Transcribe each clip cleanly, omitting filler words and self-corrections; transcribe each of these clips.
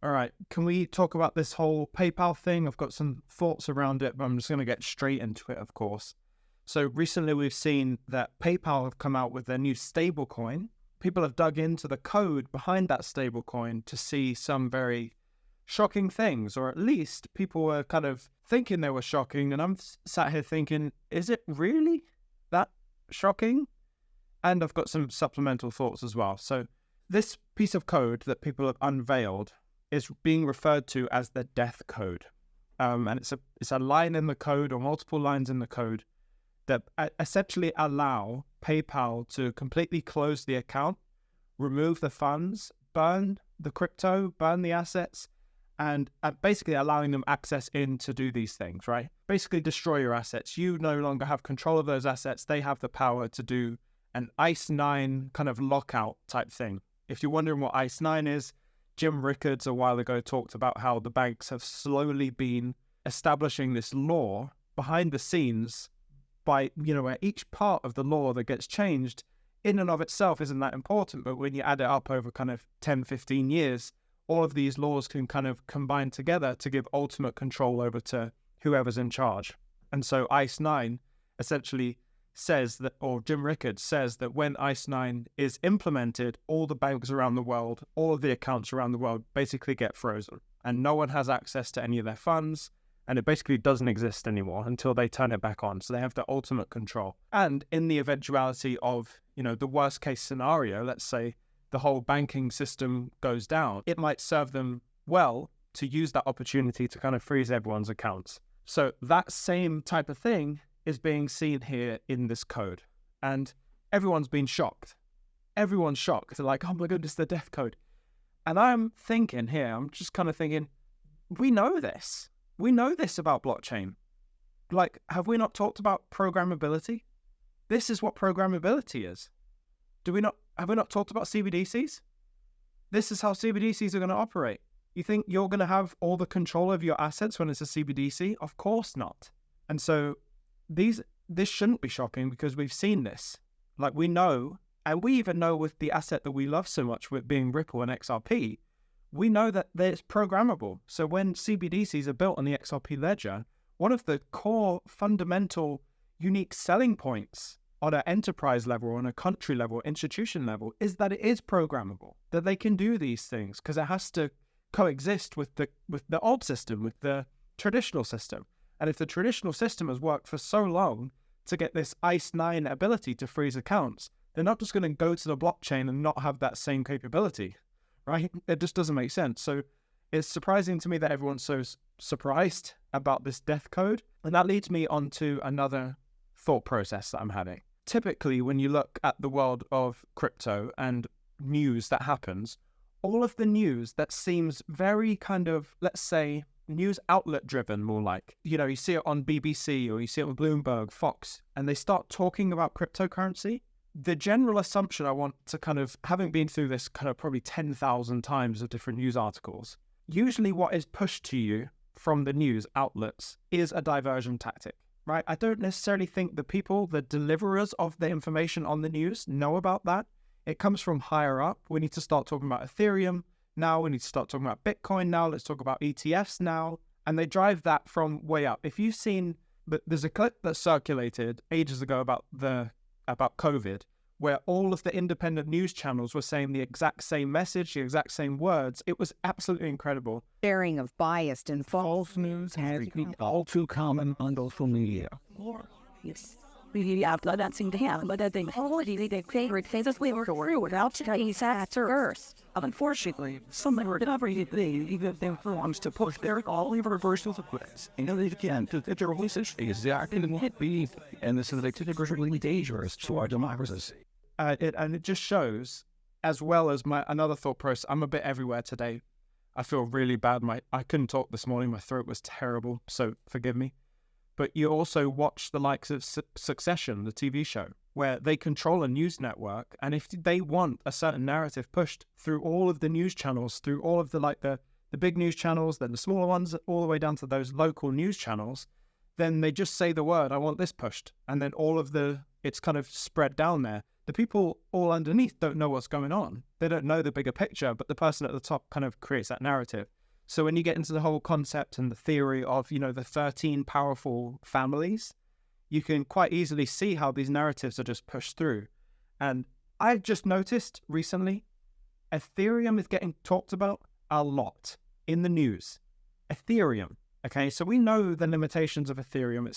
All right. Can we talk about this whole PayPal thing? I've got some thoughts around it, but I'm just going to get straight into it, of course. So recently we've seen that PayPal have come out with their new stablecoin. People have dug into the code behind that stablecoin to see some very shocking things, or at least people were kind of thinking they were shocking. And I'm sat here thinking, is it really that shocking? And I've got some supplemental thoughts as well. So this piece of code that people have unveiled is being referred to as the death code. And it's a line in the code, or multiple lines in the code, that essentially allow PayPal to completely close the account, remove the funds, burn the crypto, burn the assets, and basically allowing them access in to do these things, right? Basically destroy your assets. You no longer have control of those assets. They have the power to do an ICE 9 kind of lockout type thing. If you're wondering what ICE 9 is, Jim Rickards a while ago talked about how the banks have slowly been establishing this law behind the scenes by, where each part of the law that gets changed in and of itself isn't that important. But when you add it up over kind of 10, 15 years, all of these laws can kind of combine together to give ultimate control over to whoever's in charge. And so ICE 9 essentially says that, or Jim Rickards says that when ICE 9 is implemented, all the banks around the world, all of the accounts around the world basically get frozen and no one has access to any of their funds. And it basically doesn't exist anymore until they turn it back on. So they have the ultimate control. And in the eventuality of, the worst case scenario, let's say the whole banking system goes down, it might serve them well to use that opportunity to kind of freeze everyone's accounts. So that same type of thing is being seen here in this code. And everyone's been shocked. Everyone's shocked. They're like, oh my goodness, the death code. And I'm just kind of thinking, we know this. We know this about blockchain. Like, have we not talked about programmability? This is what programmability is. Have we not talked about CBDCs? This is how CBDCs are going to operate. You think you're going to have all the control of your assets when it's a CBDC? Of course not. And so this shouldn't be shocking because we've seen this. Like, we know, and we even know with the asset that we love so much with being Ripple and XRP, we know that it's programmable. So when CBDCs are built on the XRP ledger, one of the core fundamental unique selling points on an enterprise level, on a country level, institution level, is that it is programmable, that they can do these things because it has to coexist with the old system, with the traditional system. And if the traditional system has worked for so long to get this ICE 9 ability to freeze accounts, they're not just going to go to the blockchain and not have that same capability, right? It just doesn't make sense. So it's surprising to me that everyone's so surprised about this death code. And that leads me on to another thought process that I'm having. Typically, when you look at the world of crypto and news that happens, all of the news that seems very kind of, let's say, news outlet driven, more like, you see it on BBC or you see it on Bloomberg, Fox, and they start talking about cryptocurrency. The general assumption I want to kind of, having been through this kind of probably 10,000 times of different news articles, usually what is pushed to you from the news outlets is a diversion tactic, right? I don't necessarily think the people, the deliverers of the information on the news know about that. It comes from higher up. We need to start talking about Ethereum now. We need to start talking about Bitcoin now. Let's talk about ETFs now. And they drive that from way up. If you've seen, there's a clip that circulated ages ago about COVID, where all of the independent news channels were saying the exact same message, the exact same words. It was absolutely incredible. Sharing of biased and false news has become all too common on social media. Yes. We have that seem to happen, but I think they favorite things we were true without today's answer first. Unfortunately, some were every day, even if they wants to push their all reversal of this. They can to the research is acting in hit beef, and this is really dangerous to our democracy. It just shows, as well as another thought process. I'm a bit everywhere today. I feel really bad. I couldn't talk this morning. My throat was terrible, so forgive me. But you also watch the likes of Succession, the TV show, where they control a news network. And if they want a certain narrative pushed through all of the news channels, through all of the big news channels, then the smaller ones, all the way down to those local news channels, then they just say the word, I want this pushed. And then it's kind of spread down there. the people all underneath don't know what's going on. They don't know the bigger picture, but the person at the top kind of creates that narrative. So when you get into the whole concept and the theory of, the 13 powerful families, you can quite easily see how these narratives are just pushed through. And I've just noticed recently, Ethereum is getting talked about a lot in the news. Ethereum. Okay, so we know the limitations of Ethereum.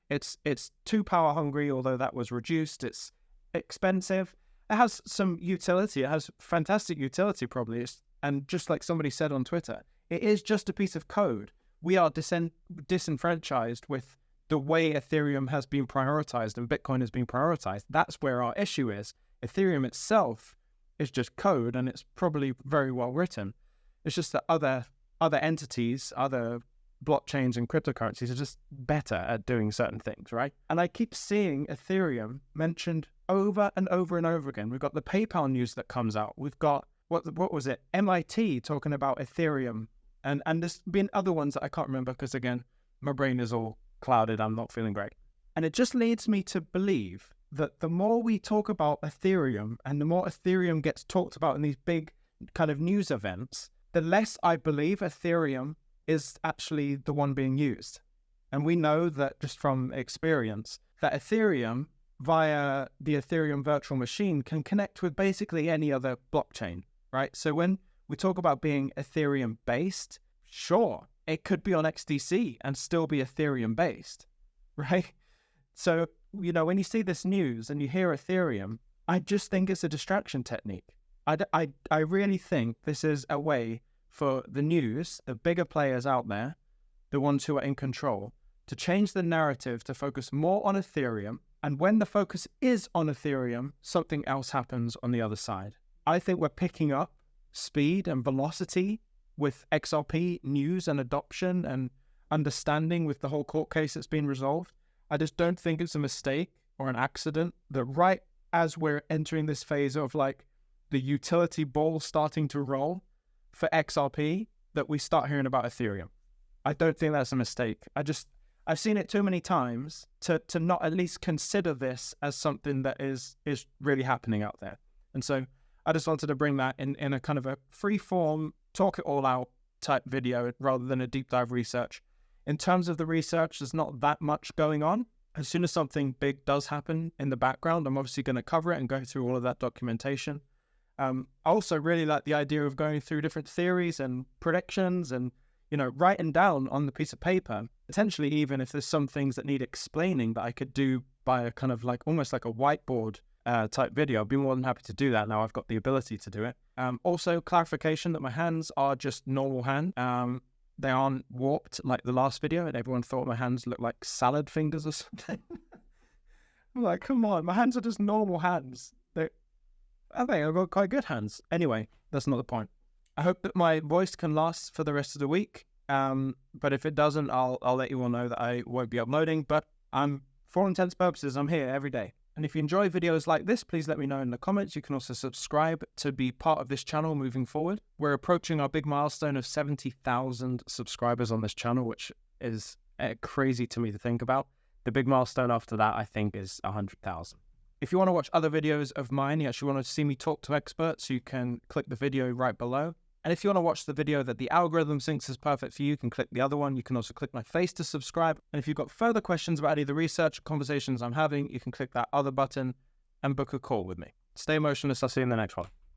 It's too power hungry, although that was reduced. It's expensive. It has some utility. It has fantastic utility probably. And just like somebody said on Twitter, it is just a piece of code. We are disenfranchised with the way Ethereum has been prioritized and Bitcoin has been prioritized. That's where our issue is. Ethereum itself is just code, and it's probably very well written. It's just that other entities, other blockchains and cryptocurrencies are just better at doing certain things, right? And I keep seeing Ethereum mentioned over and over and over again. We've got the PayPal news that comes out. We've got, what was it? MIT talking about Ethereum. And there's been other ones that I can't remember because, again, my brain is all clouded. I'm not feeling great. And it just leads me to believe that the more we talk about Ethereum and the more Ethereum gets talked about in these big kind of news events, the less I believe Ethereum is actually the one being used. And we know that just from experience that Ethereum via the Ethereum virtual machine can connect with basically any other blockchain, right? So when we talk about being Ethereum based, sure, it could be on XDC and still be Ethereum based, right? So, when you see this news and you hear Ethereum, I just think it's a distraction technique. I really think this is a way for the news, the bigger players out there, the ones who are in control, to change the narrative to focus more on Ethereum. And when the focus is on Ethereum, something else happens on the other side. I think we're picking up speed and velocity with XRP news and adoption and understanding with the whole court case that's been resolved. I just don't think it's a mistake or an accident that right as we're entering this phase of like the utility ball starting to roll for XRP, that we start hearing about Ethereum. I don't think that's a mistake. I've seen it too many times to not at least consider this as something that is really happening out there. And so I just wanted to bring that in a kind of a free form, talk it all out type video rather than a deep dive research. In terms of the research, there's not that much going on. As soon as something big does happen in the background, I'm obviously going to cover it and go through all of that documentation. I also really like the idea of going through different theories and predictions and, writing down on the piece of paper, potentially even if there's some things that need explaining that I could do by a kind of like almost like a whiteboard type video. I'd be more than happy to do that now I've got the ability to do it. Also, clarification that my hands are just normal hand. They aren't warped like the last video, and everyone thought my hands looked like salad fingers or something. I'm like, come on, my hands are just normal hands. I think I've got quite good hands. Anyway, that's not the point. I hope that my voice can last for the rest of the week. But if it doesn't, I'll let you all know that I won't be uploading. But for all intents and purposes, I'm here every day. And if you enjoy videos like this, please let me know in the comments. You can also subscribe to be part of this channel moving forward. We're approaching our big milestone of 70,000 subscribers on this channel, which is crazy to me to think about. The big milestone after that, I think, is 100,000. If you want to watch other videos of mine, you actually want to see me talk to experts, you can click the video right below. And if you want to watch the video that the algorithm thinks is perfect for you, you can click the other one. You can also click my face to subscribe. And if you've got further questions about any of the research or conversations I'm having, you can click that other button and book a call with me. Stay motionless. I'll see you in the next one.